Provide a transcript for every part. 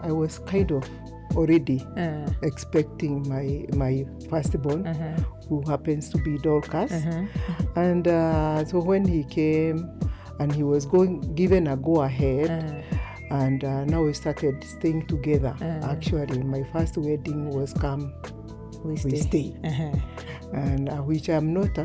I was kind of already expecting my firstborn, who happens to be Dorcas. And so when he came and he was given a go ahead, and now we started staying together. Actually, my first wedding was Come We Stay. And which I'm not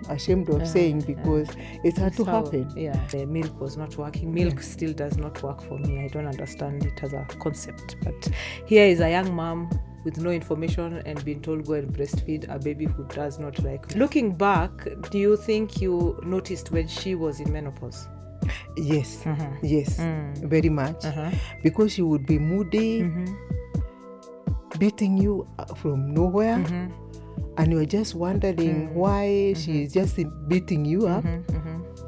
ashamed of saying, because it had to happen. The milk was not working. Milk still does not work for me. I don't understand it as a concept. But here is a young mom with no information and being told go and breastfeed a baby who does not like it. Looking back, do you think you noticed when she was in menopause? Yes, very much. Because she would be moody, beating you from nowhere. And you're just wondering why she's just beating you up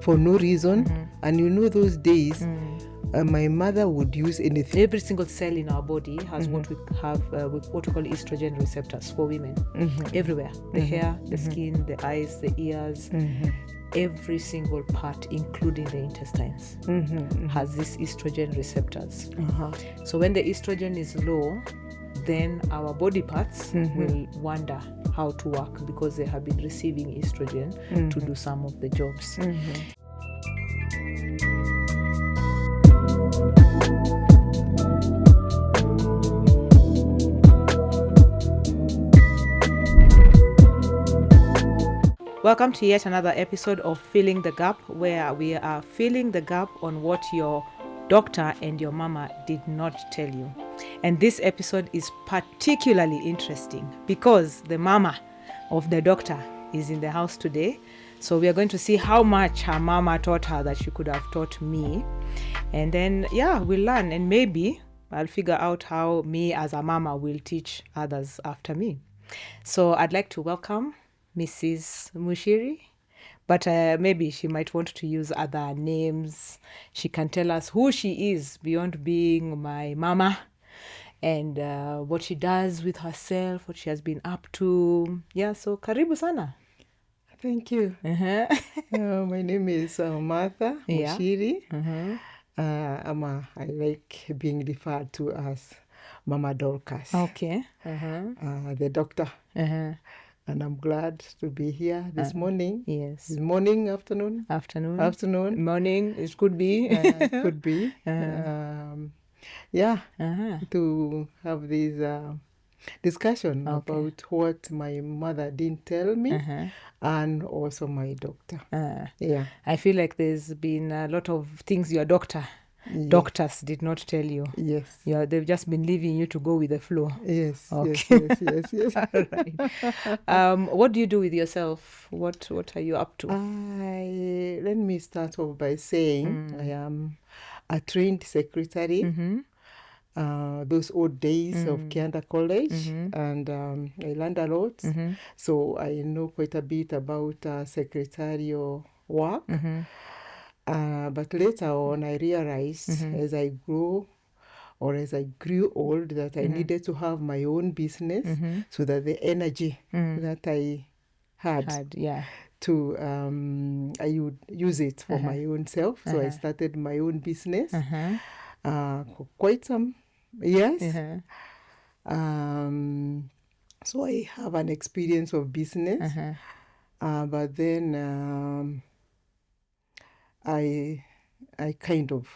for no reason. And you know those days, my mother would use anything. Every single cell in our body has what we have, what we call estrogen receptors for women. Everywhere. The hair, the skin, the eyes, the ears. Every single part, including the intestines, has these estrogen receptors. So when the estrogen is low, then our body parts will wonder how to work, because they have been receiving estrogen to do some of the jobs. Welcome to yet another episode of Filling the Gap, where we are filling the gap on what your doctor and your mama did not tell you. And this episode is particularly interesting because the mama of the doctor is in the house today. So we are going to see how much her mama taught her that she could have taught me. And then, we'll learn, and maybe I'll figure out how me as a mama will teach others after me. So I'd like to welcome Mrs. Muchiri. But maybe she might want to use other names. She can tell us who she is beyond being my mama, and what she does with herself, what she has been up to. So karibu sana. Thank you. My name is Martha Muchiri. I like being referred to as Mama Dorcas. Okay. The doctor. And I'm glad to be here this morning. Yes. This morning, afternoon. Morning, it could be. Could be. To have this discussion about what my mother didn't tell me, and also my doctor. I feel like there's been a lot of things your doctors did not tell you. Yes. They've just been leaving you to go with the flow. Yes. Okay. Yes. All right. What do you do with yourself? What are you up to? Let me start off by saying I am a trained secretary. Those old days of Kianda College, and I learned a lot. So I know quite a bit about secretarial work. But later on, I realized as I grew old that I needed to have my own business, so that the energy that I had to I would use it for my own self. So I started my own business for quite some years. So I have an experience of business, but then I kind of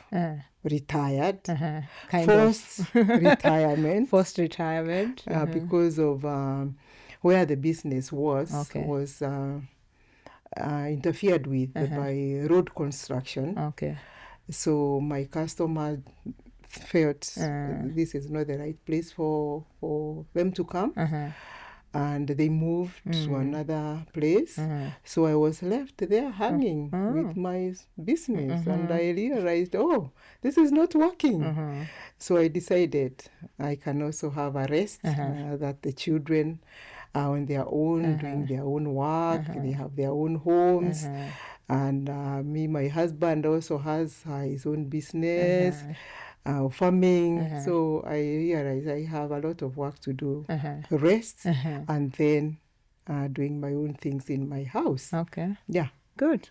retired. Forced retirement. Because of where the business was interfered with by road construction. So my customer felt this is not the right place for them to come. And they moved to another place. So I was left there hanging with my business. And I realized, this is not working. So I decided I can also have a rest, that the children are on their own, doing their own work. They have their own homes. And my husband also has his own business. Farming. So I realized I have a lot of work to do. Rest, and then doing my own things in my house. Okay. Yeah. Good.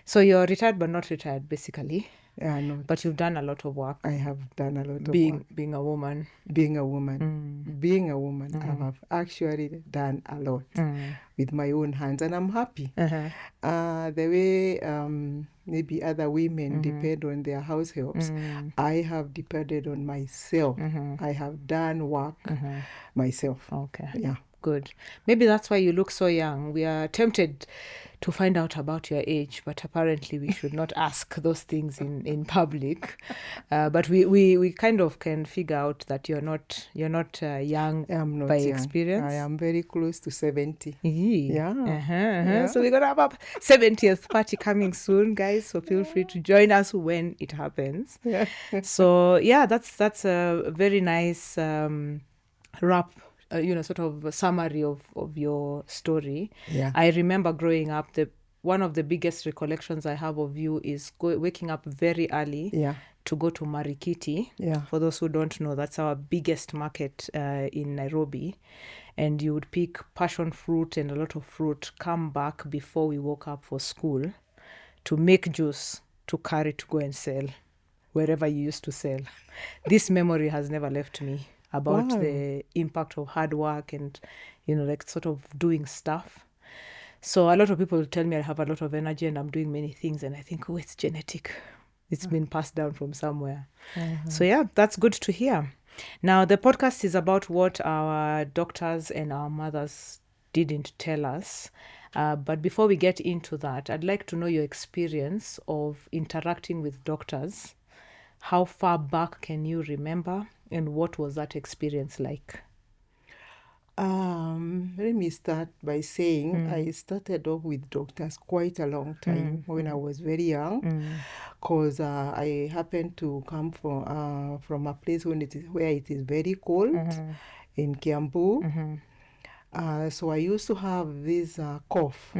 So you're retired but not retired, basically. But you've done a lot of work. I have done a lot of work. Being a woman. Being a woman, I've actually done a lot with my own hands, and I'm happy. The way maybe other women depend on their house helps, I have depended on myself. I have done work myself. Okay. Yeah. Good. Maybe that's why you look so young. We are tempted to find out about your age, but apparently we should not ask those things in public. But we kind of can figure out that you're not young. I'm not by young. Experience. I am very close to 70. Yeah. Yeah. So we're gonna have a 70th party coming soon, guys. So feel free to join us when it happens. Yeah. So yeah, that's a very nice wrap. Sort of a summary of your story. Yeah. I remember growing up, one of the biggest recollections I have of you is waking up very early to go to Marikiti. Yeah. For those who don't know, that's our biggest market in Nairobi. And you would pick passion fruit and a lot of fruit, come back before we woke up for school to make juice to carry to go and sell wherever you used to sell. This memory has never left me about the impact of hard work and, like sort of doing stuff. So a lot of people tell me I have a lot of energy and I'm doing many things, and I think, it's genetic. It's been passed down from somewhere. So yeah, that's good to hear. Now, the podcast is about what our doctors and our mothers didn't tell us. But before we get into that, I'd like to know your experience of interacting with doctors. How far back can you remember? And what was that experience like? Let me start by saying I started off with doctors quite a long time when I was very young, because I happened to come from a place where it is very cold in Kiambu. So I used to have this cough.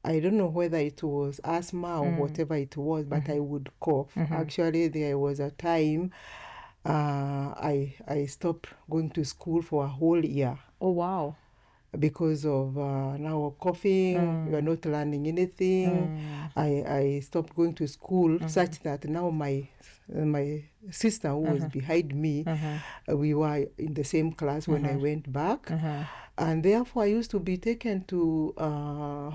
I don't know whether it was asthma or whatever it was, but I would cough. Actually, there was a time I stopped going to school for a whole year. Oh, wow. Because of now coughing, you are not learning anything. I stopped going to school such that now my sister, who was behind me, we were in the same class when I went back. And therefore, I used to be taken to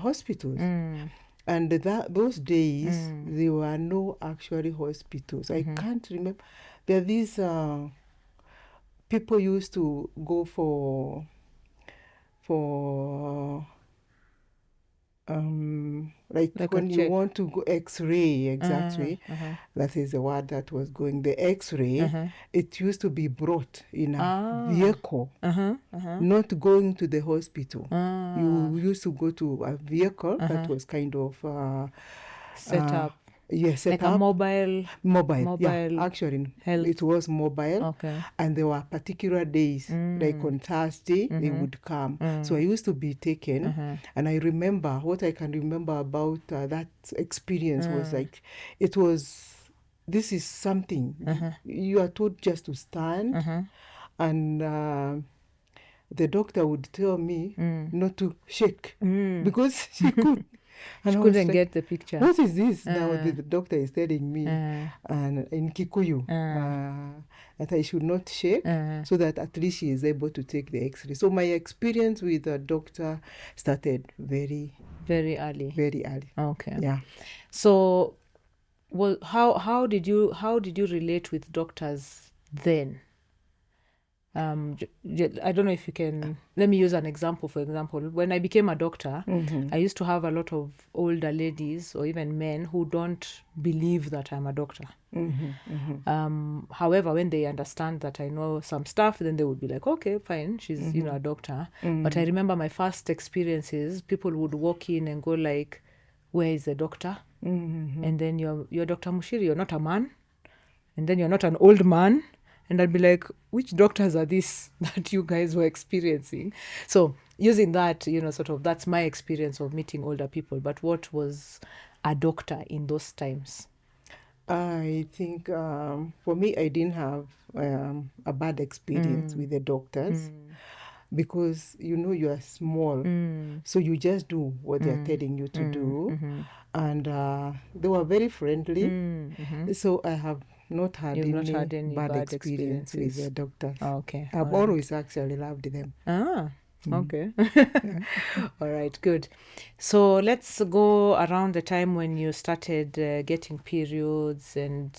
hospitals. And those days, there were no actually hospitals. I can't remember. There are these people used to go for like when you want to go X-ray, exactly. That is the word that was going. The X-ray, it used to be brought in a vehicle, not going to the hospital. You used to go to a vehicle that was kind of set up. Yes, like a mobile. Yeah, actually, it was mobile. Okay. And there were particular days, like on Thursday, they would come. So I used to be taken. And I remember, what I can remember about that experience was like, this is something. You are told just to stand. And the doctor would tell me not to shake because she could. And she couldn't get the picture. What is this? Now the doctor is telling me and in Kikuyu that I should not shake so that at least she is able to take the X-ray. So my experience with the doctor started very early. Very early. Okay. Yeah. So, well, how did you relate with doctors then? I don't know if you can. Let me use an example. For example, when I became a doctor, I used to have a lot of older ladies or even men who don't believe that I'm a doctor. However, when they understand that I know some stuff, then they would be like, okay, fine, she's a doctor. But I remember my first experiences, people would walk in and go like, where is the doctor? And then you're Dr. Muchiri, you're not a man. And then you're not an old man. And I'd be like, which doctors are these that you guys were experiencing? So using that, sort of, that's my experience of meeting older people. But what was a doctor in those times? I think for me, I didn't have a bad experience with the doctors. because you are small, so you just do what they're telling you to do. And they were very friendly. So I have not had any bad experience with the doctors. Okay. I've always actually loved them. Okay. All right, good. So let's go around the time when you started getting periods and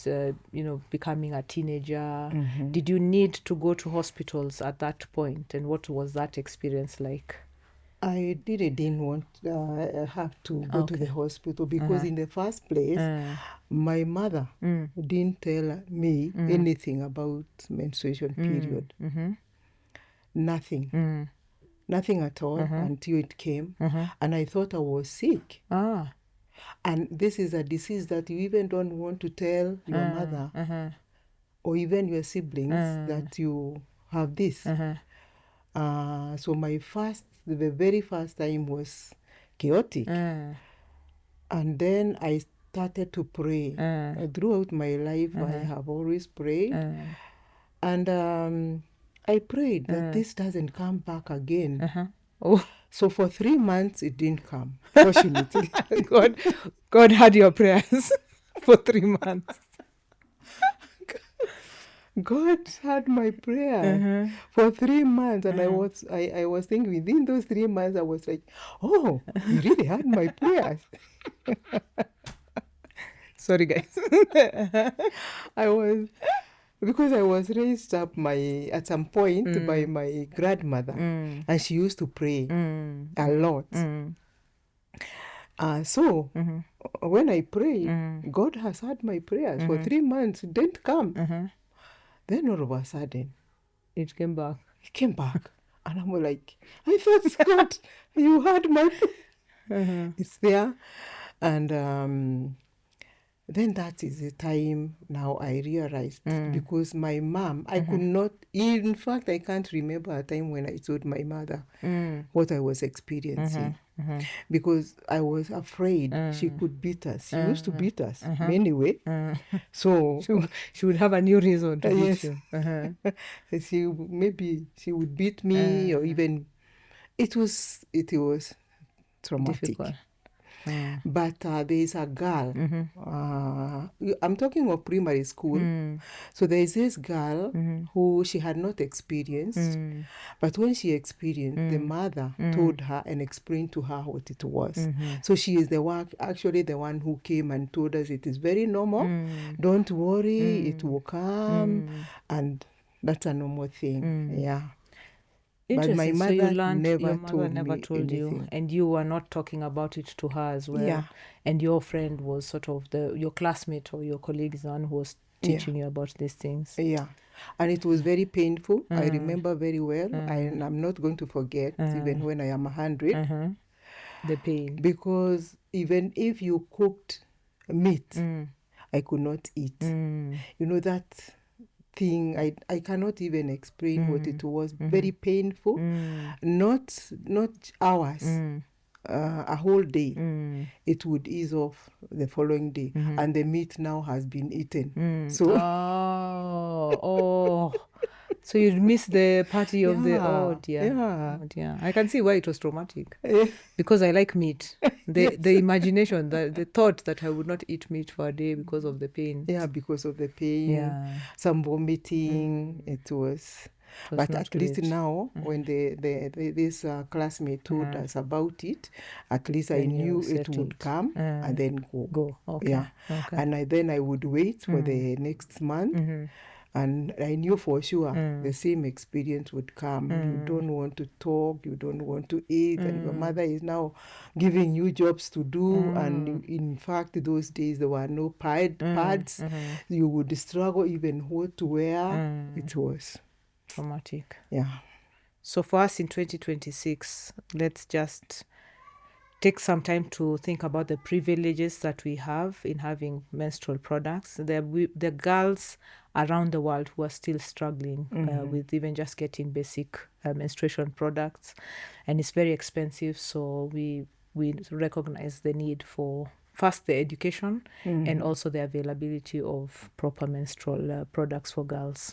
becoming a teenager. Did you need to go to hospitals at that point, and what was that experience like? I didn't want have to go to the hospital because in the first place, my mother didn't tell me anything about menstruation period. Nothing. Nothing at all until it came. And I thought I was sick. And this is a disease that you even don't want to tell your mother or even your siblings that you have this. So the very first time was chaotic. And then I started to pray. Throughout my life, I have always prayed. And I prayed that this doesn't come back again. So for 3 months, it didn't come, fortunately. God had your prayers for 3 months. God had my prayer for 3 months, and I was thinking within those 3 months I was like, oh, he really had my prayers. Sorry, guys. Because I was raised up at some point by my grandmother, and she used to pray a lot. So when I prayed, God has had my prayers for 3 months. It didn't come. Then all of a sudden, it came back. It came back. And I'm like, I thought, Scott, you had my... It's there. And then that is the time now I realized, because my mom, I could not... In fact, I can't remember a time when I told my mother what I was experiencing. Because I was afraid she could beat us. She used to beat us anyway. So she would have a new reason to beat you. Maybe she would beat me, or even it was traumatic. Difficult. But there is a girl. I'm talking of primary school. So there is this girl who she had not experienced, but when she experienced, the mother told her and explained to her what it was. So she is the one who came and told us it is very normal. Don't worry, it will come, and that's a normal thing. Yeah. But my mother never told me anything. And you were not talking about it to her as well. Yeah. And your friend was sort of your classmate or your colleague is the one who was teaching you about these things. Yeah. And it was very painful. I remember very well. And I'm not going to forget, even when I am 100. The pain. Because even if you cooked meat, I could not eat. That thing, I cannot even explain what it was. Very painful. Not hours, a whole day. It would ease off the following day, and the meat now has been eaten. So so you'd miss the party of the... Oh dear. Yeah. Oh dear. I can see why it was traumatic. Because I like meat. The imagination, the thought that I would not eat meat for a day because of the pain. Yeah, because of the pain. Yeah. Some vomiting. It was but at least great. Now, when this classmate told us about it, at least I knew it would come and then go. Okay. Yeah. Okay. And then I would wait for the next month. And I knew for sure the same experience would come. You don't want to talk, you don't want to eat, and your mother is now giving you jobs to do. And in fact, those days there were no pads. You would struggle even what to wear. It was traumatic. Yeah. So for us in 2026, let's just take some time to think about the privileges that we have in having menstrual products. The girls around the world who are still struggling with even just getting basic menstruation products, and it's very expensive. So we recognize the need for first the education and also the availability of proper menstrual products for girls.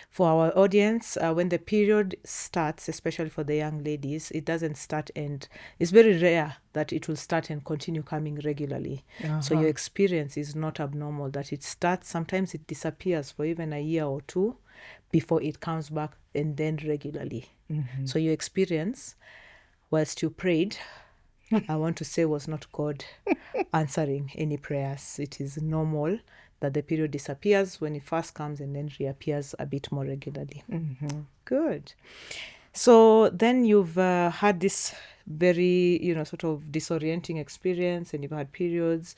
For our audience, when the period starts, especially for the young ladies, it doesn't start, and it's very rare that it will start and continue coming regularly. So your experience is not abnormal, that it starts, sometimes it disappears for even a year or two before it comes back, and then regularly. So your experience, whilst you prayed, I want to say, was not God answering any prayers. It is normal that the period disappears when it first comes and then reappears a bit more regularly. Good. So then you've had this very, sort of disorienting experience, and you've had periods,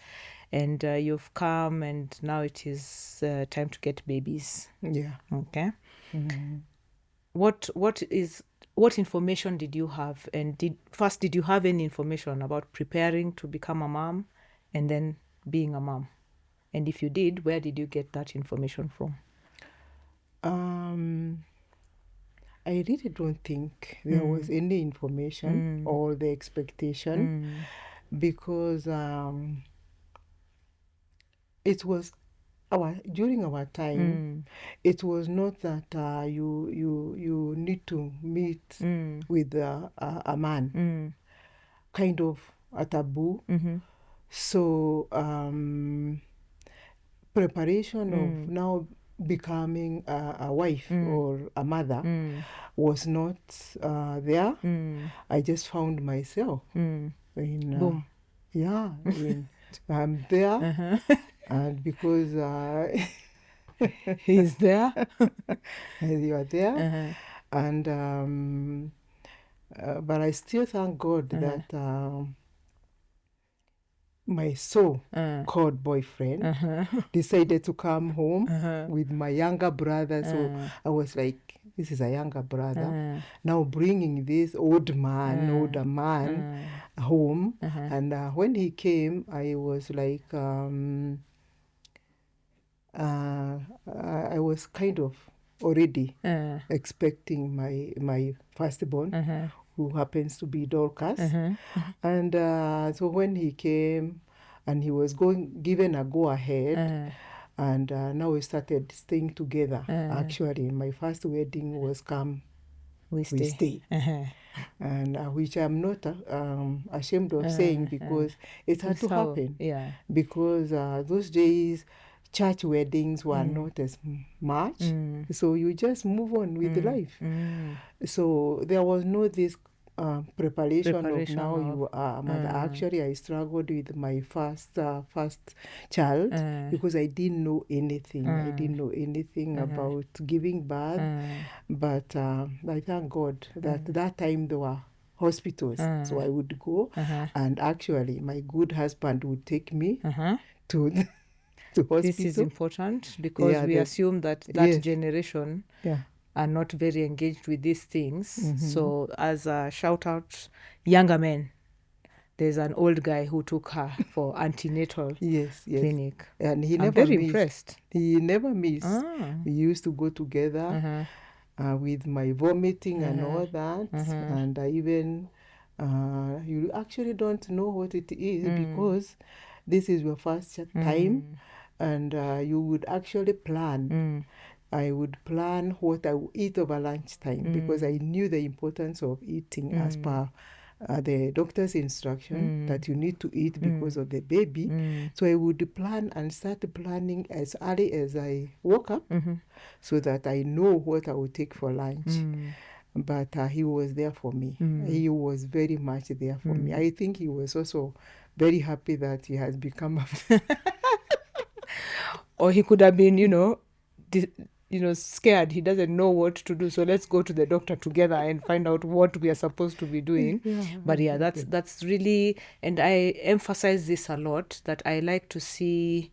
and you've come, and now it is time to get babies. Yeah. Okay. What information did you have, and did you have any information about preparing to become a mom and then being a mom? And if you did, where did you get that information from? I really don't think there was any information or the expectation, because it was during our time. It was not that you need to meet with a man, kind of a taboo. So preparation of now becoming a wife or a mother was not there. I just found myself in Boom. I'm there, and because he's there, you are there, and but I still thank God that my so-called boyfriend decided to come home with my younger brother. So I was like, this is a younger brother. Now bringing this older man home. And when he came, I was like, I was kind of already expecting my firstborn, who happens to be Dorcas. And so when he came and he was given a go-ahead, and now we started staying together. Actually, my first wedding was we stay. And which I'm not ashamed of saying, because it had to happen. Yeah. Because those days, church weddings were not as much. So you just move on with life. So there was no this preparation of now you are a mother. Actually, I struggled with my first child, because I didn't know anything. I didn't know anything about giving birth. But I thank God that that time there were hospitals. So I would go, and actually my good husband would take me to hospital. This is important, because we assume that yes. generation are not very engaged with these things. So as a shout out, younger men, there's an old guy who took her for antenatal clinic. And he I'm very impressed. He never missed. We used to go together with my vomiting and all that. And even you actually don't know what it is, because this is your first time, and you would actually plan. I would plan what I would eat over lunchtime, because I knew the importance of eating as per the doctor's instruction, that you need to eat because of the baby. So I would plan and start planning as early as I woke up, so that I know what I would take for lunch. But he was there for me. He was very much there for me. I think he was also very happy that he has become a or he could have been, scared. He doesn't know what to do. So let's go to the doctor together and find out what we are supposed to be doing. But that's really, and I emphasize this a lot, that I like to see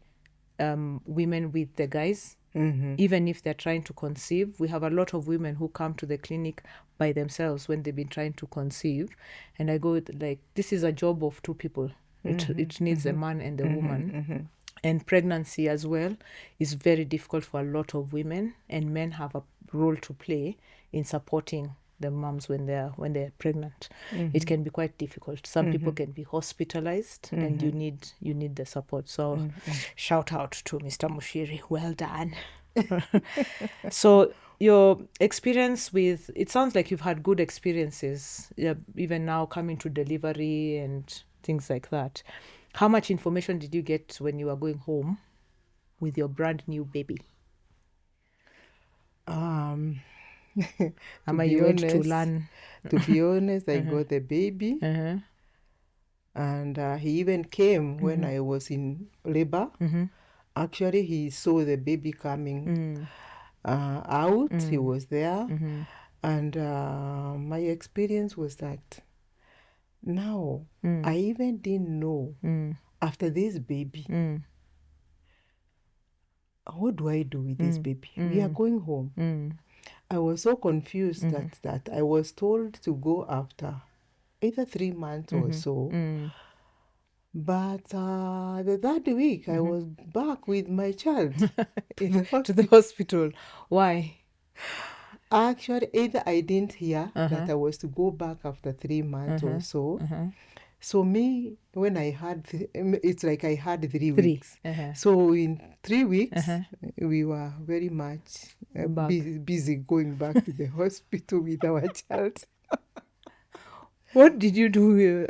women with the guys. Even if they're trying to conceive. We have a lot of women who come to the clinic by themselves when they've been trying to conceive. And I go like, this is a job of two people. It needs a man and a woman. And pregnancy as well is very difficult for a lot of women, and men have a role to play in supporting the moms when they're pregnant. It can be quite difficult. Some people can be hospitalized, and you need the support. So shout out to Mr. Muchiri. Well done. So your experience with, it sounds like you've had good experiences, even now coming to delivery and things like that. How much information did you get when you were going home with your brand new baby? To you went to learn? To be honest, I got the baby, and he even came when I was in labor. Actually, he saw the baby coming out. He was there, and my experience was that now I even didn't know after this baby, what do I do with this baby? We are going home. I was so confused that I was told to go after either 3 months or so. But the third week, I was back with my child to the hospital. Why? Actually, either I didn't hear that I was to go back after 3 months or so. So me, when I had, it's like I had 3 weeks. So in 3 weeks, we were very much busy going back to the hospital with our child. What did you do?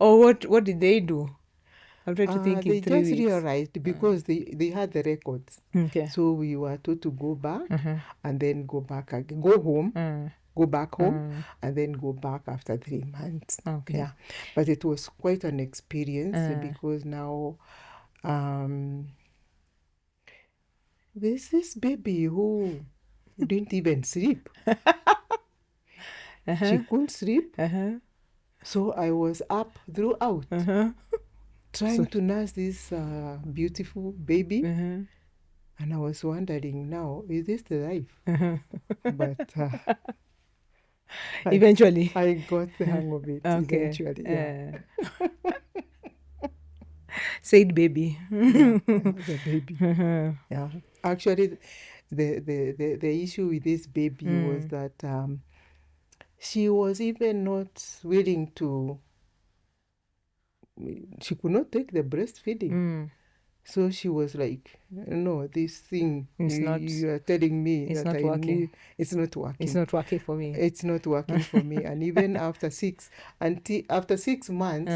Or what did they do? I'm trying to think They in 3 just weeks. realized because they had the records. Okay. So we were told to go back and then go back again, go home, go back home, and then go back after 3 months. Okay. Yeah, but it was quite an experience because now there's this baby who didn't even sleep. She couldn't sleep. So I was up throughout trying to nurse this beautiful baby. And I was wondering now, is this the life? But eventually I got the hang of it. Okay. Eventually, yeah. Said baby. The baby. Yeah. Actually, the issue with this baby was that she was even not willing to, she could not take the breastfeeding. So she was like, no, this thing you are telling me it's that not I working. need, it's not working. It's not working for me. It's not working for me. And even after 6 months,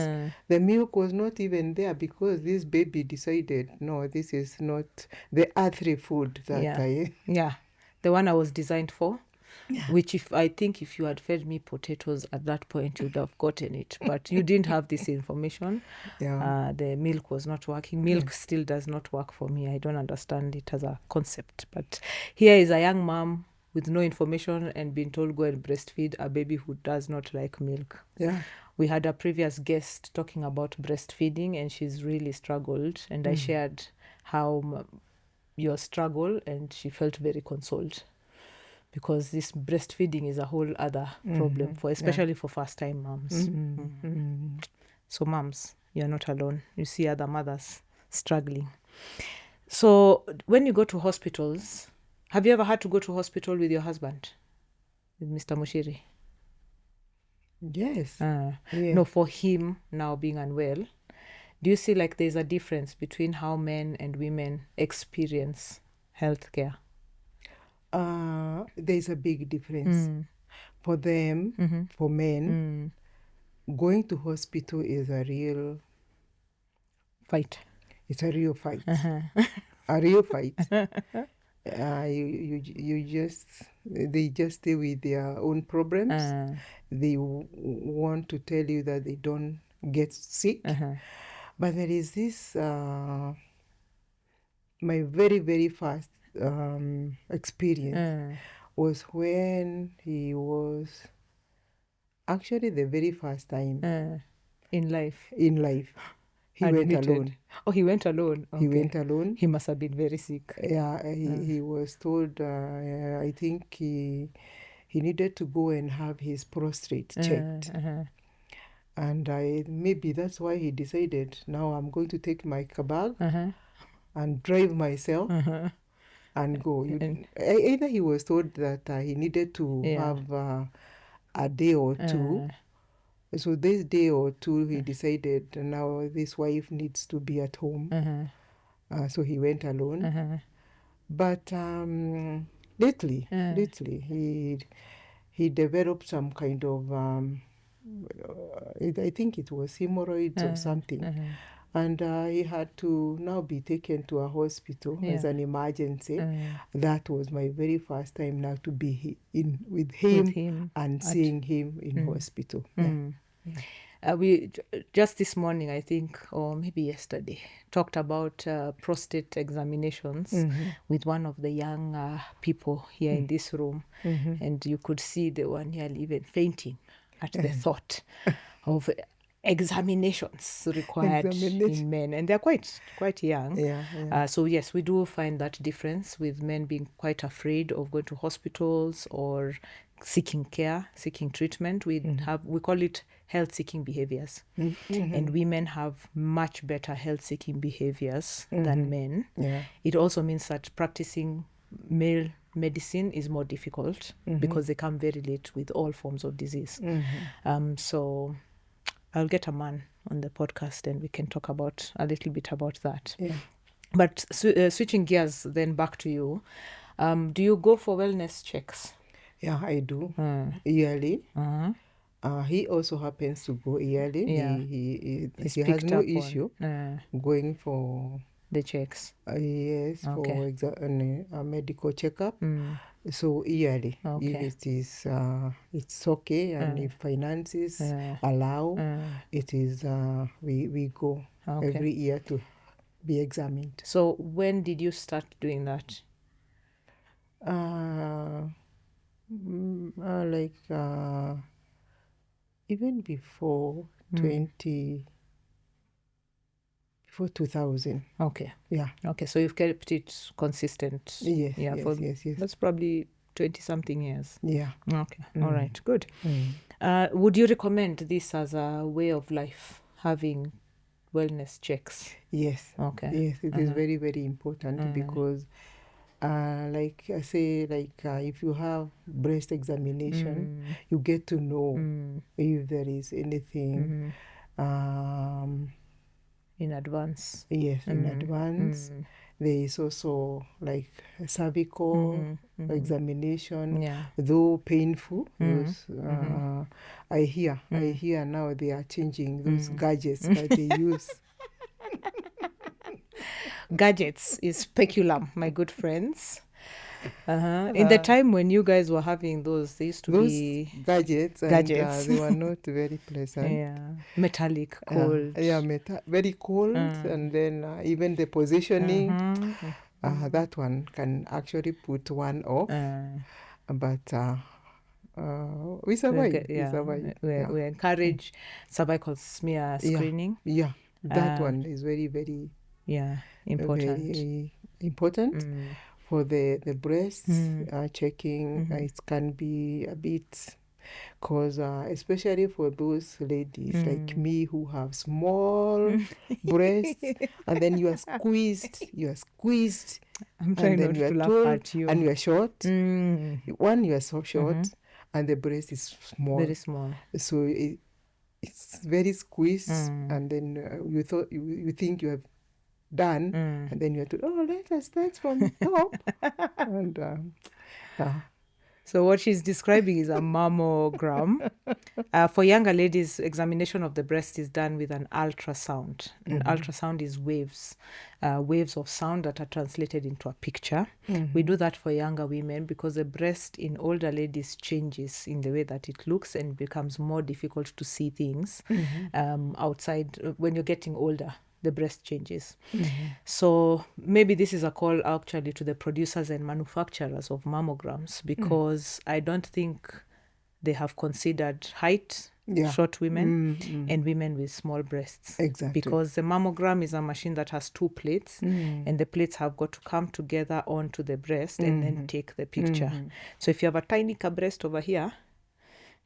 the milk was not even there because this baby decided, no, this is not the earthly food that the one I was designed for. Which I think if you had fed me potatoes at that point, you'd have gotten it. But you didn't have this information. The milk was not working. Milk still does not work for me. I don't understand it as a concept. But here is a young mom with no information and being told go and breastfeed a baby who does not like milk. We had a previous guest talking about breastfeeding, and she's really struggled. And I shared how your struggle, and she felt very consoled. Because this breastfeeding is a whole other problem, especially for first-time moms. So moms, you're not alone. You see other mothers struggling. So when you go to hospitals, have you ever had to go to hospital with your husband, with Mr. Muchiri? Yes. No, for him now being unwell, do you see like there's a difference between how men and women experience healthcare? There's a big difference. For them, for men, going to hospital is a real fight. It's a real fight. A real fight. You just, they just stay with their own problems. They want to tell you that they don't get sick. But there is this, my very, very first experience was when he was actually the very first time in life. He went alone. Oh, he went alone. Okay. He went alone. He must have been very sick. Yeah, he was told, I think he needed to go and have his prostate checked. And maybe that's why he decided, now I'm going to take my bag and drive myself and go. Either he was told that he needed to have a day or two. So this day or two, he decided now this wife needs to be at home. So he went alone. But lately, he developed some kind of, I think it was hemorrhoids or something. And he had to now be taken to a hospital as an emergency. That was my very first time now to be with him and seeing him in hospital. We just this morning, I think, or maybe yesterday, talked about prostate examinations with one of the young people here in this room. And you could see the one nearly even fainting at the thought of examinations required in men, and they're quite young. So yes, we do find that difference with men being quite afraid of going to hospitals or seeking care, seeking treatment. We call it health-seeking behaviors, and women have much better health-seeking behaviors than men. It also means that practicing male medicine is more difficult because they come very late with all forms of disease. So I'll get a man on the podcast and we can talk about a little bit about that. But switching gears then back to you, do you go for wellness checks? Yeah, I do. Yearly. He also happens to go yearly. He has no issue going for the checks. Yes, for a medical checkup. So yearly, if it is, it's okay, and if finances allow, it is we go every year to be examined. So when did you start doing that? Even before 2000. Okay. Yeah. Okay, so you've kept it consistent. Yes. That's probably 20-something years. Yeah. Okay. All right. Good. Would you recommend this as a way of life, having wellness checks? Yes. Okay. Yes, it is very, very important because, like I say, if you have breast examination, you get to know if there is anything. In advance. Yes, in advance. There is also like a cervical examination, though painful. Those, I hear now they are changing those gadgets that they use. Gadgets is speculum, my good friends. In the time when you guys were having those, they used to be gadgets. And they were not very pleasant. Metallic, cold. Very cold. And then even the positioning, that one can actually put one off. But we survive. We encourage cervical smear screening. That one is very, very important. Very important. For the breasts, checking, it can be a bit, because especially for those ladies like me who have small breasts, and then you are squeezed, I'm trying not to laugh at you. And you are short. One, you are so short, and the breast is small. Very small. So it's very squeezed, and then you think you have done, and then you have to, let us start from top. And so what she's describing is a mammogram. For younger ladies, examination of the breast is done with an ultrasound. And ultrasound is waves of sound that are translated into a picture. We do that for younger women because the breast in older ladies changes in the way that it looks and becomes more difficult to see things outside. When you're getting older, the breast changes. So maybe this is a call actually to the producers and manufacturers of mammograms, because I don't think they have considered height, short women, and women with small breasts. Exactly. Because the mammogram is a machine that has two plates, and the plates have got to come together onto the breast and then take the picture. So if you have a tiny breast over here,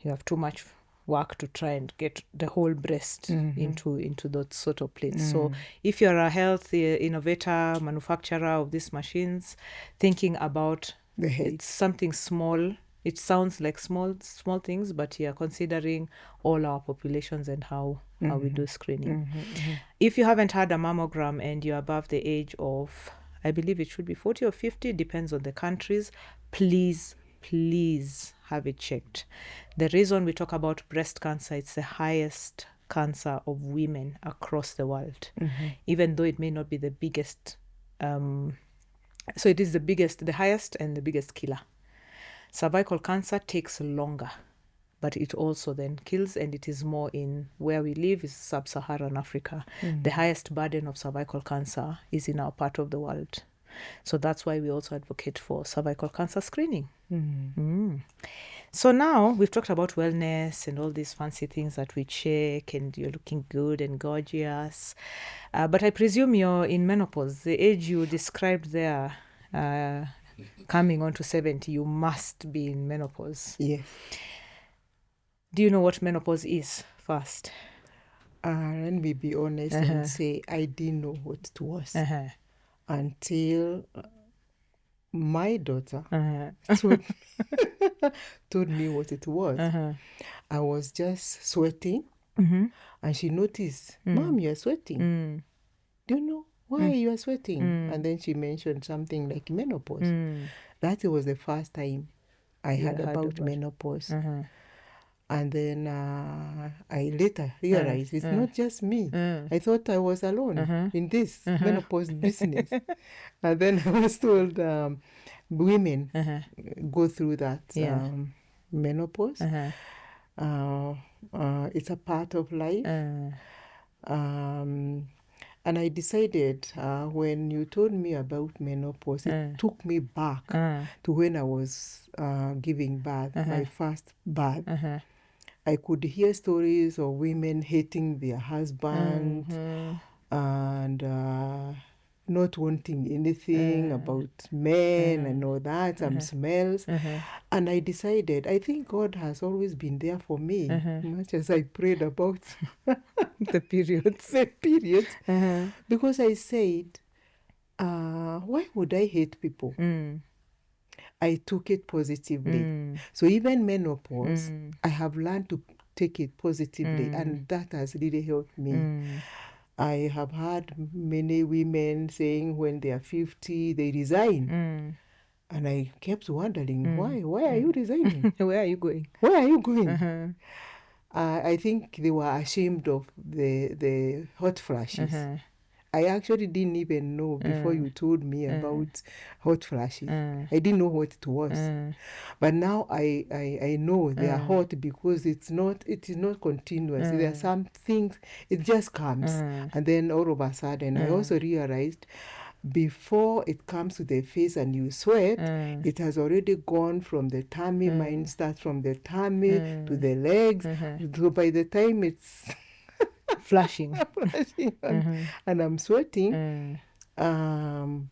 you have too much work to try and get the whole breast into those sort of plates. So if you're a health innovator, manufacturer of these machines, thinking about it's something small It sounds like small things, but yeah, considering all our populations and how we do screening. If you haven't had a mammogram and you're above the age of, I believe it should be 40 or 50, depends on the countries, please have it checked. The reason we talk about breast cancer, it's the highest cancer of women across the world, even though it may not be the biggest. So it is the highest and the biggest killer. Cervical cancer takes longer, but it also then kills, and it is more in where we live is sub-Saharan Africa. The highest burden of cervical cancer is in our part of the world. So that's why we also advocate for cervical cancer screening. So now we've talked about wellness and all these fancy things that we check, and you're looking good and gorgeous. But I presume you're in menopause. The age you described there, coming on to 70, you must be in menopause. Yes. Do you know what menopause is first? Let me be honest and say I didn't know what it was until my daughter told me what it was. I was just sweating, and she noticed, Mom, you're sweating. Do you know why you are sweating? And then she mentioned something like menopause. That was the first time I heard about menopause. And then I later realized it's not just me. I thought I was alone in this menopause business. And then I was told women go through that menopause. It's a part of life. And I decided when you told me about menopause, it took me back to when I was giving birth, my first birth. I could hear stories of women hating their husband and not wanting anything about men and all that, some smells. And I decided, I think God has always been there for me, much as I prayed about the periods. Because I said, why would I hate people? I took it positively. So even menopause, I have learned to take it positively, and that has really helped me. I have heard many women saying when they are 50, they resign. And I kept wondering, why? Why are you resigning? Where are you going? Where are you going? I think they were ashamed of the hot flashes. I actually didn't even know before you told me about hot flashes. I didn't know what it was. But now I know they are hot because it is not continuous. There are some things, it just comes. And then all of a sudden, I also realized before it comes to the face and you sweat, it has already gone from the tummy. Mine starts from the tummy to the legs. So by the time it's flashing and I'm sweating, already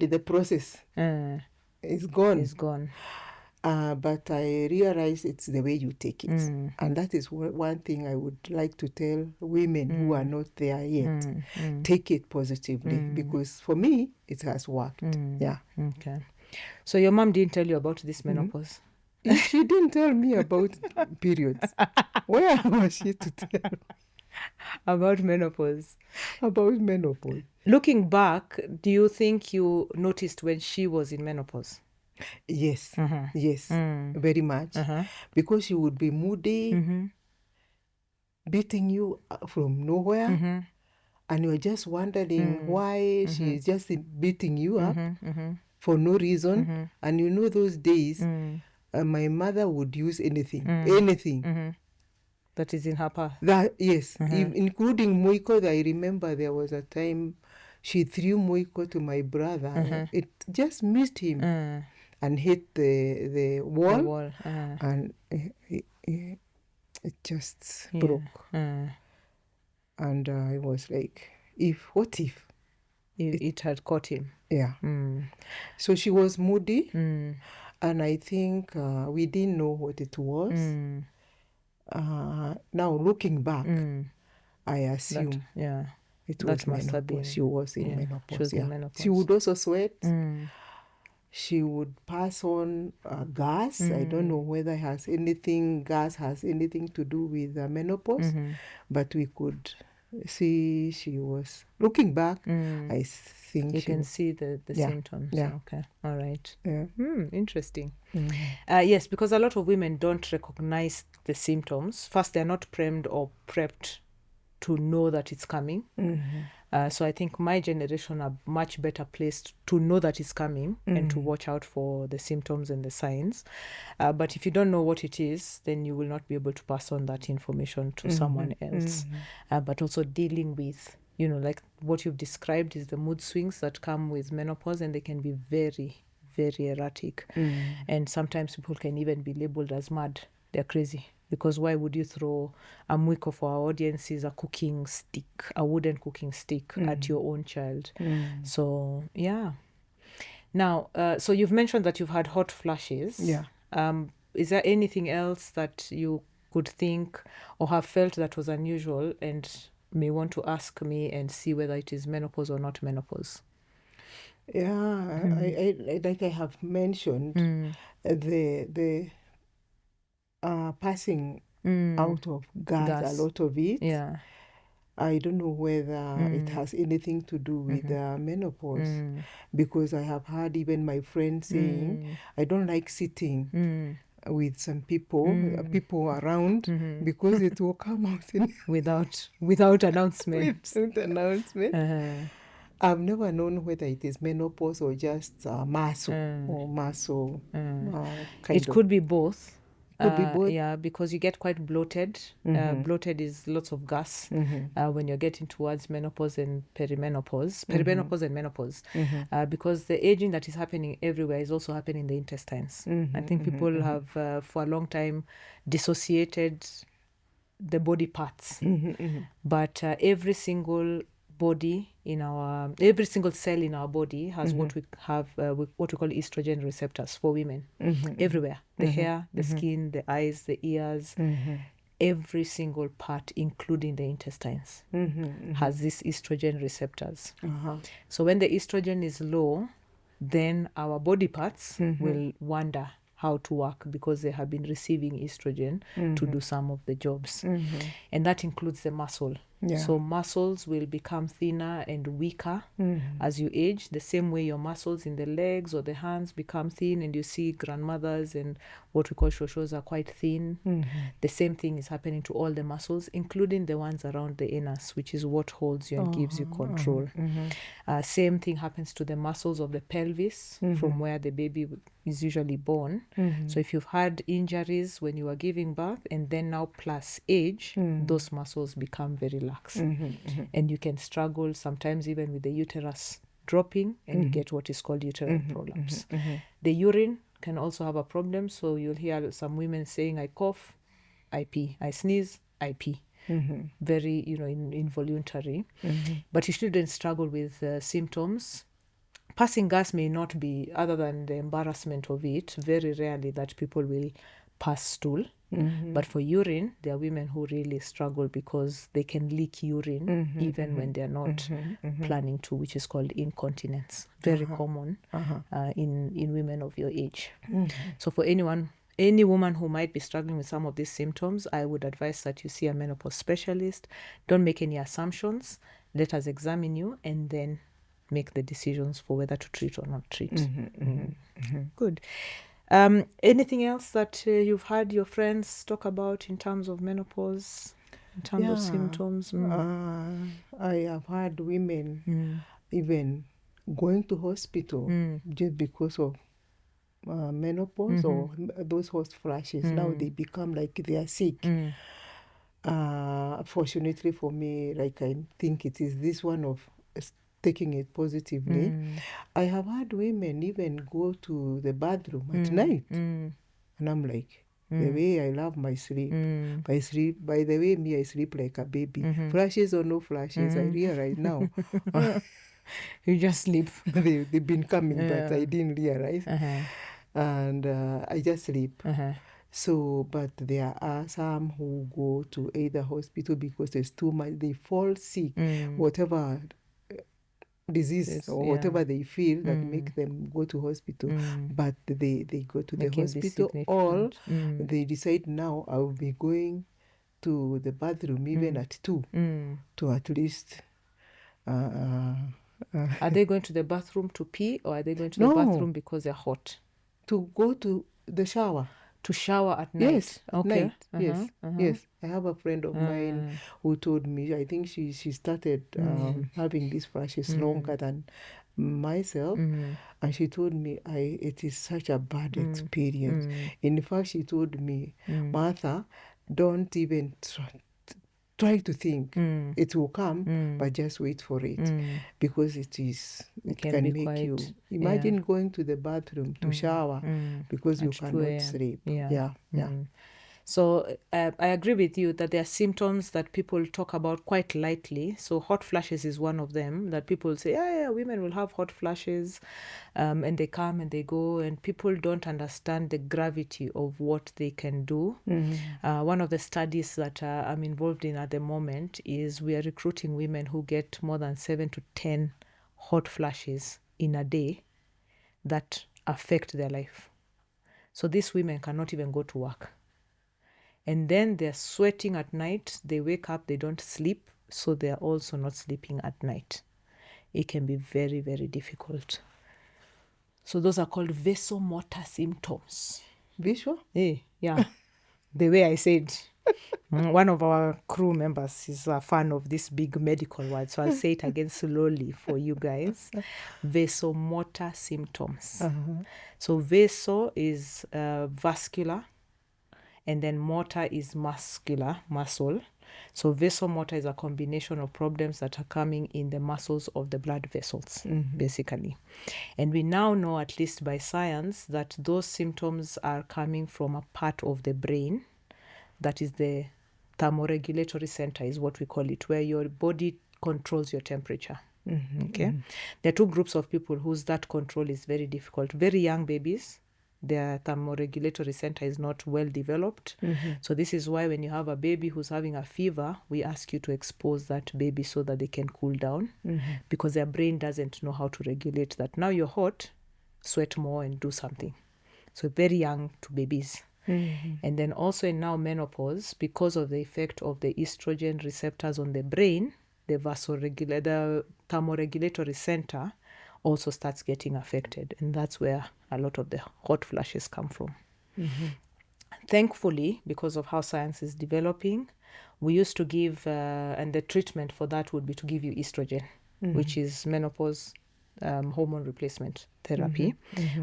the process is gone. But I realize it's the way you take it. And that is one thing I would like to tell women who are not there yet. Take it positively, because for me, it has worked. Yeah. Okay. So your mom didn't tell you about this menopause? She didn't tell me about periods. Where was she to tell about menopause? About menopause. Looking back, do you think you noticed when she was in menopause? Yes, yes, very much. Because she would be moody, beating you from nowhere, and you're just wondering why she's just beating you up for no reason. And you know those days, my mother would use anything. That is in her path. Yes, including moiko. I remember there was a time she threw moiko to my brother. It just missed him and hit the wall. And it just broke. And I was like, what if it had caught him? Yeah. So she was moody, and I think we didn't know what it was. Now looking back, I assume it was menopause. She was in menopause. She was in menopause. She would also sweat. she would pass on gas. I don't know whether gas has anything to do with menopause, but we could see she was looking back. I think you can see the symptoms. Yeah. Okay, all right. Yeah. Interesting. Yes, because a lot of women don't recognize the symptoms. First, they're not primed or prepped to know that it's coming. So I think my generation are much better placed to know that it's coming and to watch out for the symptoms and the signs. But if you don't know what it is, then you will not be able to pass on that information to someone else. But also dealing with, like what you've described is the mood swings that come with menopause, and they can be very, very erratic. And sometimes people can even be labeled as mad. They're crazy. Because why would you throw a mwiko for our audiences, a wooden cooking stick at your own child? So, yeah. Now, so you've mentioned that you've had hot flashes. Yeah. Is there anything else that you could think or have felt that was unusual and may want to ask me and see whether it is menopause or not menopause? Yeah, I like I have mentioned, the passing out of gas, a lot of it. Yeah. I don't know whether it has anything to do with menopause, because I have heard even my friends saying, I don't like sitting with some people around, because it will come out without announcement. Without announcement. I've never known whether it is menopause or just muscle It could be both. Could be both. Yeah, because you get quite bloated. Bloated is lots of gas when you're getting towards menopause and perimenopause. Perimenopause and menopause. Because the aging that is happening everywhere is also happening in the intestines. I think people have for a long time dissociated the body parts. But every single cell in our body has what we call estrogen receptors for women everywhere. The hair, the skin, the eyes, the ears, every single part, including the intestines, has these estrogen receptors. So when the estrogen is low, then our body parts will wonder how to work, because they have been receiving estrogen to do some of the jobs. And that includes the muscle. Yeah. So muscles will become thinner and weaker as you age, the same way your muscles in the legs or the hands become thin, and you see grandmothers and what we call shoshos are quite thin. The same thing is happening to all the muscles, including the ones around the anus, which is what holds you and gives you control. Same thing happens to the muscles of the pelvis, from where the baby is usually born. So if you've had injuries when you were giving birth, and then now plus age, those muscles become very lax. And you can struggle sometimes even with the uterus dropping, and you get what is called uterine prolapse. The urine can also have a problem. So you'll hear some women saying, I cough, I pee, I sneeze, I pee. Very, involuntary. But you shouldn't struggle with symptoms. Passing gas may not be, other than the embarrassment of it, very rarely that people will pass stool. But for urine, there are women who really struggle because they can leak urine even when they're not planning to, which is called incontinence. Very common in women of your age. So for any woman who might be struggling with some of these symptoms, I would advise that you see a menopause specialist. Don't make any assumptions. Let us examine you and then make the decisions for whether to treat or not treat. Good. Anything else that you've had your friends talk about in terms of menopause, in terms of symptoms? I have had women even going to hospital just because of menopause or those hot flashes. Now they become like they are sick. Fortunately for me, like I think it is this one of taking it positively. I have had women even go to the bathroom at night, and I'm like, the way I love my sleep. By the way, me, I sleep like a baby. Flashes or no flashes, I realize now. You just sleep. They've been coming, but I didn't realize. And I just sleep. So, but there are some who go to either hospital because there's too much, they fall sick, whatever disease or whatever they feel that make them go to hospital, but they go to the hospital, or they decide now I will be going to the bathroom even at 2 to at least are they going to the bathroom to pee, or are they going to the bathroom because they're hot? To go to the shower. To shower at night? Yes, at night. Yes. I have a friend of mine who told me, I think she started having these flashes longer than myself, and she told me it is such a bad experience. In fact, she told me, Martha, don't even try to think it will come, but just wait for it, because it can make quite, you imagine going to the bathroom to shower because you cannot sleep. So I agree with you that there are symptoms that people talk about quite lightly. So hot flashes is one of them that people say, yeah, women will have hot flashes, and they come and they go, and people don't understand the gravity of what they can do. One of the studies that I'm involved in at the moment is we are recruiting women who get more than 7 to 10 hot flashes in a day that affect their life. So these women cannot even go to work. And then they're sweating at night. They wake up, they don't sleep, so they're also not sleeping at night. It can be very, very difficult. So those are called vasomotor symptoms. Visual? Yeah. The way I said. One of our crew members is a fan of this big medical word, so I'll say it again slowly for you guys. Vasomotor symptoms. So vaso is vascular, and then motor is muscle. So vasomotor is a combination of problems that are coming in the muscles of the blood vessels, basically. And we now know, at least by science, that those symptoms are coming from a part of the brain that is the thermoregulatory center, is what we call it, where your body controls your temperature. There are two groups of people whose that control is very difficult. Very young babies, their thermoregulatory center is not well developed. So this is why when you have a baby who's having a fever, we ask you to expose that baby so that they can cool down, because their brain doesn't know how to regulate that. Now you're hot, sweat more and do something. So very young to babies. And then also in now menopause, because of the effect of the estrogen receptors on the brain, the thermoregulatory center also starts getting affected, and that's where a lot of the hot flashes come from. Thankfully, because of how science is developing, we used to give, and the treatment for that would be to give you estrogen, which is menopause hormone replacement therapy.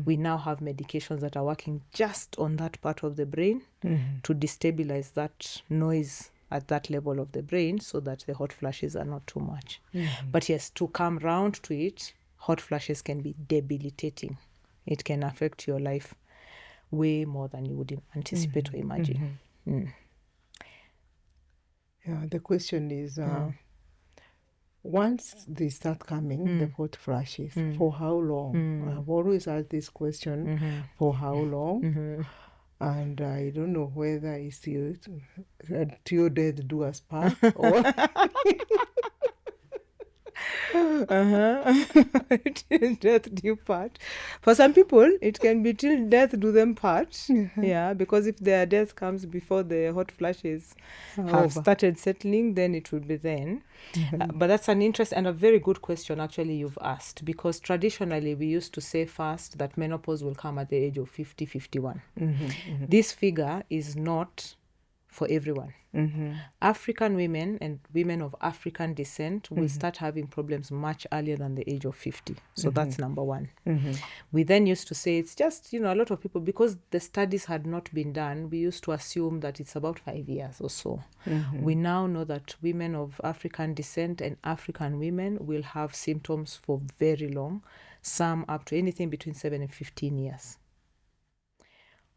We now have medications that are working just on that part of the brain to destabilize that noise at that level of the brain, so that the hot flashes are not too much. But yes, to come round to it, hot flashes can be debilitating. It can affect your life way more than you would anticipate or imagine. Yeah, the question is, once they start coming, the hot flashes, for how long? I've always asked this question, for how long? And I don't know whether it's till death do us part, or Till death do part. For some people, it can be till death do them part. Yeah, because if their death comes before the hot flashes have started settling, then it will be then. But that's an interest and a very good question actually you've asked, because traditionally we used to say first that menopause will come at the age of 50, 51. This figure is not for everyone. African women and women of African descent will start having problems much earlier than the age of 50. So that's number one. We then used to say it's just, a lot of people, because the studies had not been done, we used to assume that it's about 5 years or so. We now know that women of African descent and African women will have symptoms for very long, some up to anything between 7 and 15 years,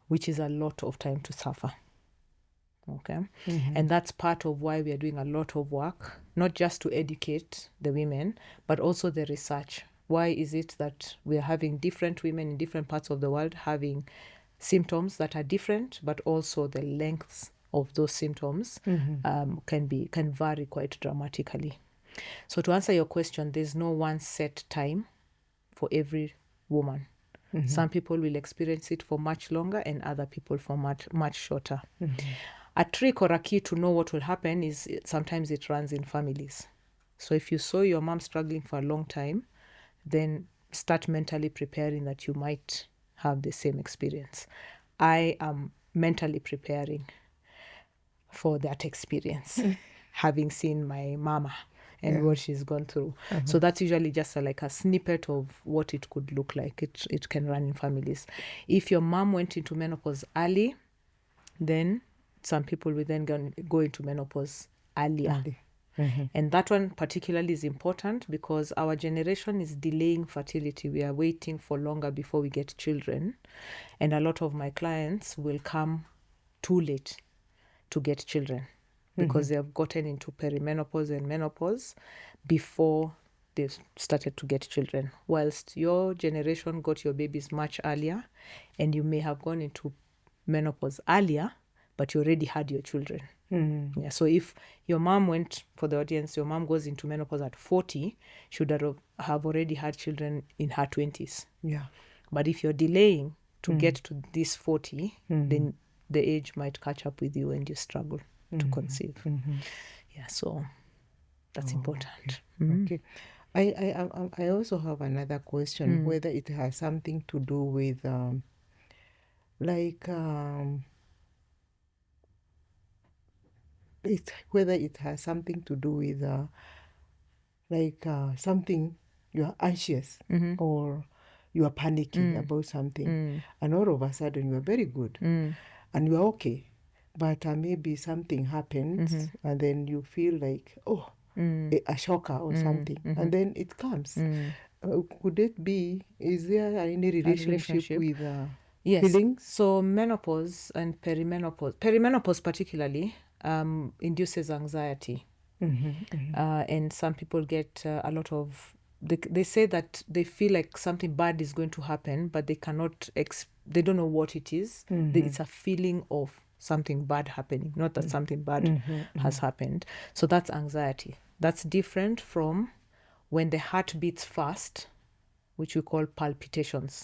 which is a lot of time to suffer. Okay. And that's part of why we are doing a lot of work, not just to educate the women, but also the research. Why is it that we are having different women in different parts of the world having symptoms that are different, but also the lengths of those symptoms can vary quite dramatically. So to answer your question, there's no one set time for every woman. Some people will experience it for much longer and other people for much shorter. A trick or a key to know what will happen is sometimes it runs in families. So if you saw your mom struggling for a long time, then start mentally preparing that you might have the same experience. I am mentally preparing for that experience, having seen my mama and what she's gone through. So that's usually just like a snippet of what it could look like. It can run in families. If your mom went into menopause early, then some people will then go into menopause earlier. And that one particularly is important because our generation is delaying fertility. We are waiting for longer before we get children. And a lot of my clients will come too late to get children because they have gotten into perimenopause and menopause before they've started to get children. Whilst your generation got your babies much earlier and you may have gone into menopause earlier, but you already had your children. Yeah. So if your mom went, for the audience, your mom goes into menopause at 40, should have already had children in her 20s. Yeah. But if you're delaying to get to this 40, then the age might catch up with you and you struggle to conceive. Yeah, so that's important. Okay. I also have another question, whether it has something to do with whether it has something to do with something you are anxious or you are panicking about something, and all of a sudden you are very good and you are okay, but maybe something happens and then you feel like a shocker or something, and then it comes. Could it be? Is there any relationship with Yes. feelings? So menopause and perimenopause particularly induces anxiety. And some people get a lot of, they say that they feel like something bad is going to happen, but they cannot, they don't know what it is. It's a feeling of something bad happening, not that something bad has happened. So that's anxiety. That's different from when the heart beats fast, which we call palpitations.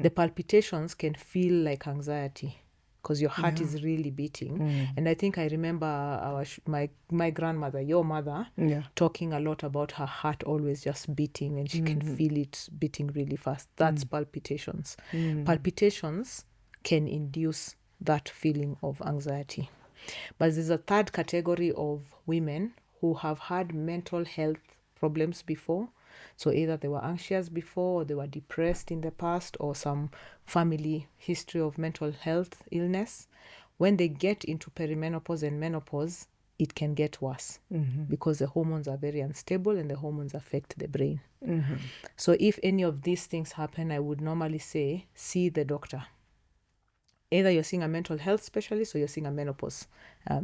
The palpitations can feel like anxiety because your heart is really beating. And I think I remember my grandmother, your mother, talking a lot about her heart always just beating, and she can feel it beating really fast. That's palpitations. Palpitations can induce that feeling of anxiety. But there's a third category of women who have had mental health problems before. So either they were anxious before, or they were depressed in the past, or some family history of mental health illness. When they get into perimenopause and menopause, it can get worse because the hormones are very unstable and the hormones affect the brain. So if any of these things happen, I would normally say, see the doctor. Either you're seeing a mental health specialist or you're seeing a menopause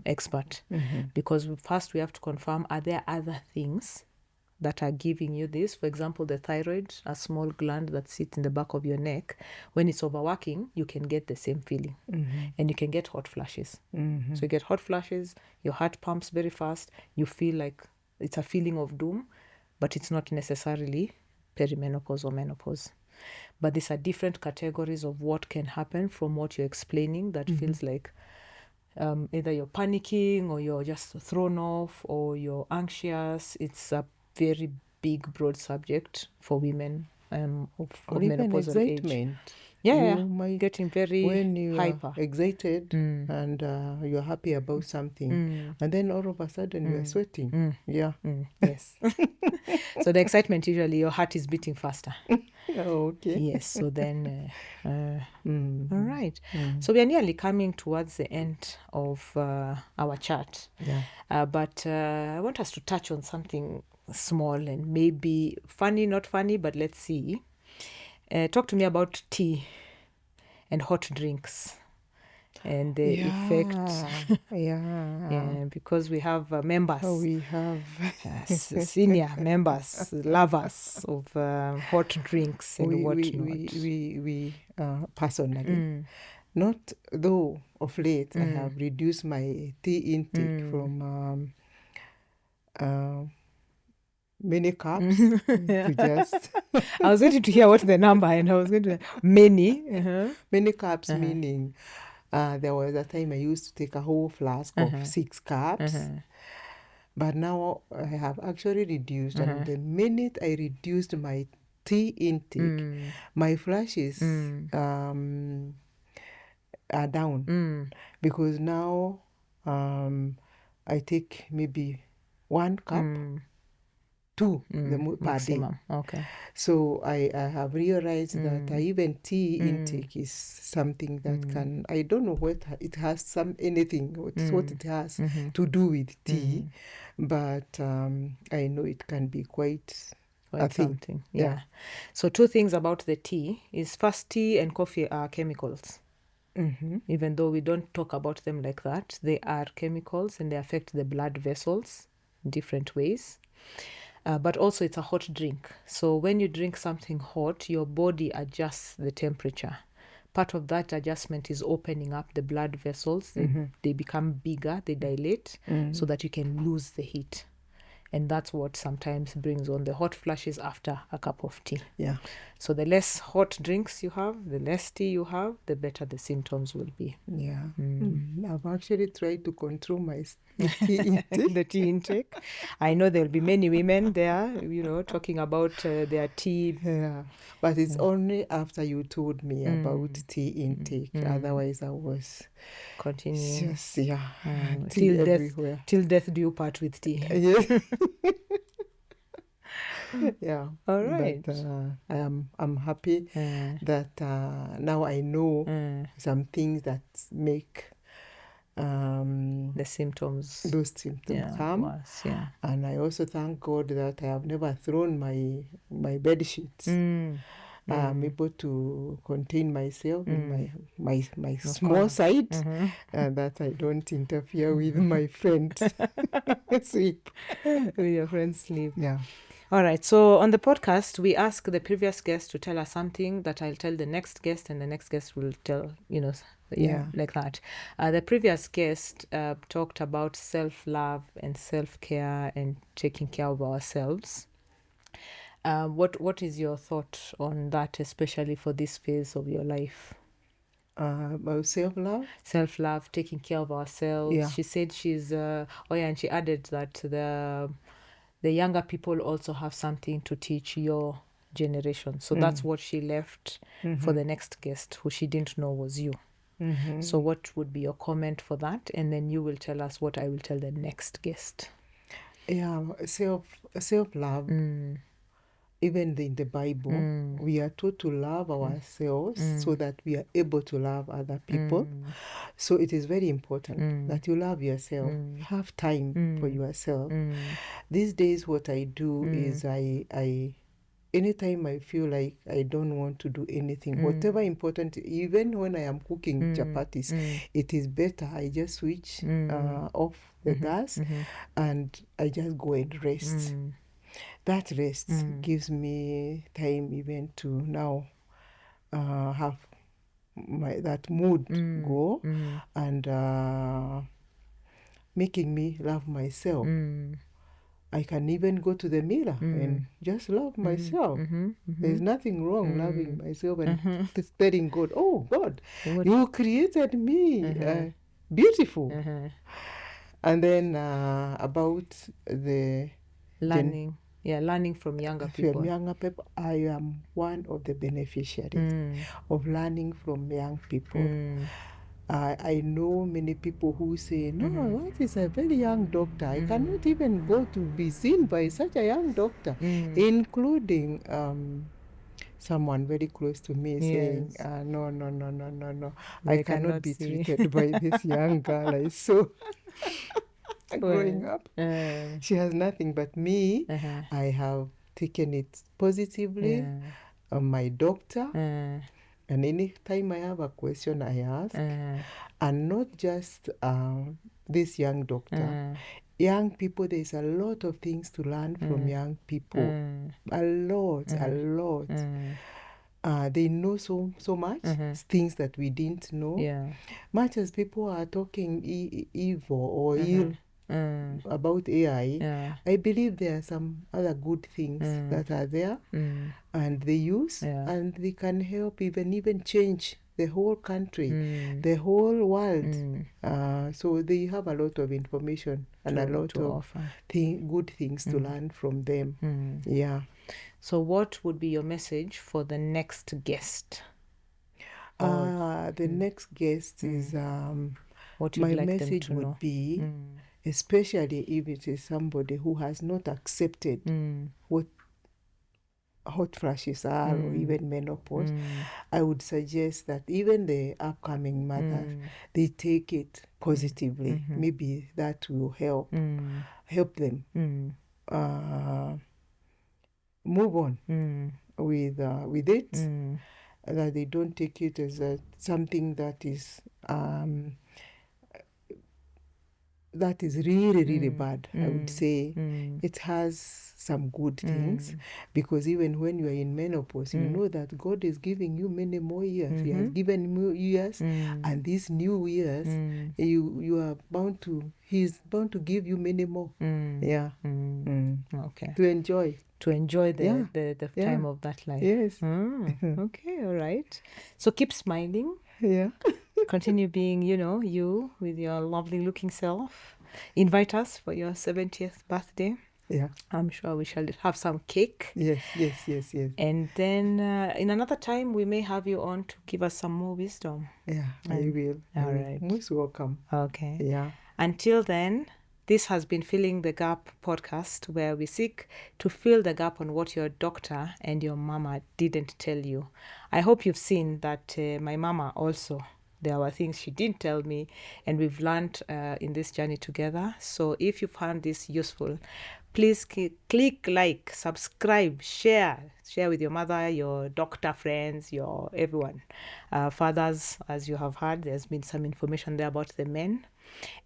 expert. Because first we have to confirm, are there other things that are giving you this? For example, the thyroid, a small gland that sits in the back of your neck, when it's overworking, you can get the same feeling. And you can get hot flashes. So you get hot flashes, your heart pumps very fast, you feel like it's a feeling of doom, but it's not necessarily perimenopause or menopause. But these are different categories of what can happen from what you're explaining that feels like either you're panicking or you're just thrown off or you're anxious. It's a very big, broad subject for women of menopausal excitement. age. Yeah, you might getting very when you hyper. are excited and you're happy about something, and then all of a sudden you are sweating. Yes. So the excitement, usually your heart is beating faster. Oh, okay. Yes. So then all right. So we are nearly coming towards the end of our chat. But I want us to touch on something small and maybe funny, not funny, but let's see. Talk to me about tea and hot drinks and the effect. Because we have members. We have senior members, lovers of hot drinks and whatnot. We personally, not though of late I have reduced my tea intake from many cups to just... I was waiting to hear what the number, and I was going to many. Many cups, meaning there was a time I used to take a whole flask of 6 cups. But now I have actually reduced, and the minute I reduced my tea intake, my flashes are down. Because now I take maybe 1 cup, 2 per day. Okay. So I have realized that even tea intake is something that can... I don't know what it has, anything, what it has to do with tea, but I know it can be quite a thing. Something. Yeah. So 2 things about the tea is, first, tea and coffee are chemicals. Even though we don't talk about them like that, they are chemicals and they affect the blood vessels in different ways. But also it's a hot drink. So when you drink something hot, your body adjusts the temperature. Part of that adjustment is opening up the blood vessels. They become bigger, they dilate, so that you can lose the heat. And that's what sometimes brings on the hot flashes after a cup of tea. Yeah. So the less hot drinks you have, the less tea you have, the better the symptoms will be. Yeah. I've actually tried to control my tea intake. The tea intake. I know there'll be many women there, talking about their tea. Yeah. But it's only after you told me about tea intake. Otherwise, I was continuing. Just, tea everywhere. Till death do you part with tea. Yeah. Yeah. All right. But I'm happy that now I know some things that make the symptoms, those symptoms come. Worse, yeah. And I also thank God that I have never thrown my bed sheets. I'm able to contain myself in my small side, that I don't interfere with my friend sleep. With your friend's sleep. Yeah. All right. So on the podcast, we ask the previous guest to tell us something that I'll tell the next guest, and the next guest will tell, like that. The previous guest talked about self-love and self-care and taking care of ourselves. What is your thought on that, especially for this phase of your life? About self-love, taking care of ourselves. Yeah. She said she's and she added that the younger people also have something to teach your generation. So that's what she left for the next guest, who she didn't know was you. So what would be your comment for that? And then you will tell us what I will tell the next guest. Yeah, self-love. Even in the Bible, we are taught to love ourselves so that we are able to love other people. So it is very important that you love yourself. Have time for yourself. These days, what I do is I anytime I feel like I don't want to do anything, whatever important, even when I am cooking chapatis, it is better I just switch off the gas and I just go and rest. That rest gives me time even to now have that mood go and making me love myself. I can even go to the mirror and just love myself. There's nothing wrong loving myself and telling God, oh God, you created me beautiful. And then about the learning. Learning from younger people. I am one of the beneficiaries of learning from young people. I know many people who say, no, what is a very young doctor? I cannot even go to be seen by such a young doctor, including someone very close to me saying, no, I cannot be treated by this young girl I saw growing up. She has nothing but me. I have taken it positively. My doctor, and any time I have a question I ask, and not just this young doctor. Young people, there's a lot of things to learn from young people. A lot. They know so much things that we didn't know. Much as people are talking evil or ill about AI, I believe there are some other good things that are there and they use and they can help even change the whole country, the whole world. So they have a lot of information and a lot of good things to learn from them. Yeah. So what would be your message for the next guest? The next guest is what my like message would be, especially if it is somebody who has not accepted what hot flashes are or even menopause. I would suggest that even the upcoming mothers, they take it positively. Maybe that will help them move on with it, that they don't take it as something that is really bad. I would say it has some good things, because even when you are in menopause, you know that God is giving you many more years. He has given you years, and these new years, you are bound to, He's bound to give you many more. Yeah. Okay. To enjoy the time of that life. Yes. Okay, all right. So keep smiling. Yeah. Continue being, you with your lovely looking self. Invite us for your 70th birthday. Yeah. I'm sure we shall have some cake. Yes. And then in another time, we may have you on to give us some more wisdom. Yeah, I will. All right. Most welcome. Okay. Yeah. Until then, this has been Filling the Gap podcast, where we seek to fill the gap on what your doctor and your mama didn't tell you. I hope you've seen that my mama also, there were things she didn't tell me, and we've learned in this journey together. So if you found this useful, please click like, subscribe, share with your mother, your doctor friends, your everyone. Fathers, as you have heard, there's been some information there about the men.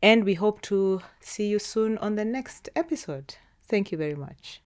And we hope to see you soon on the next episode. Thank you very much.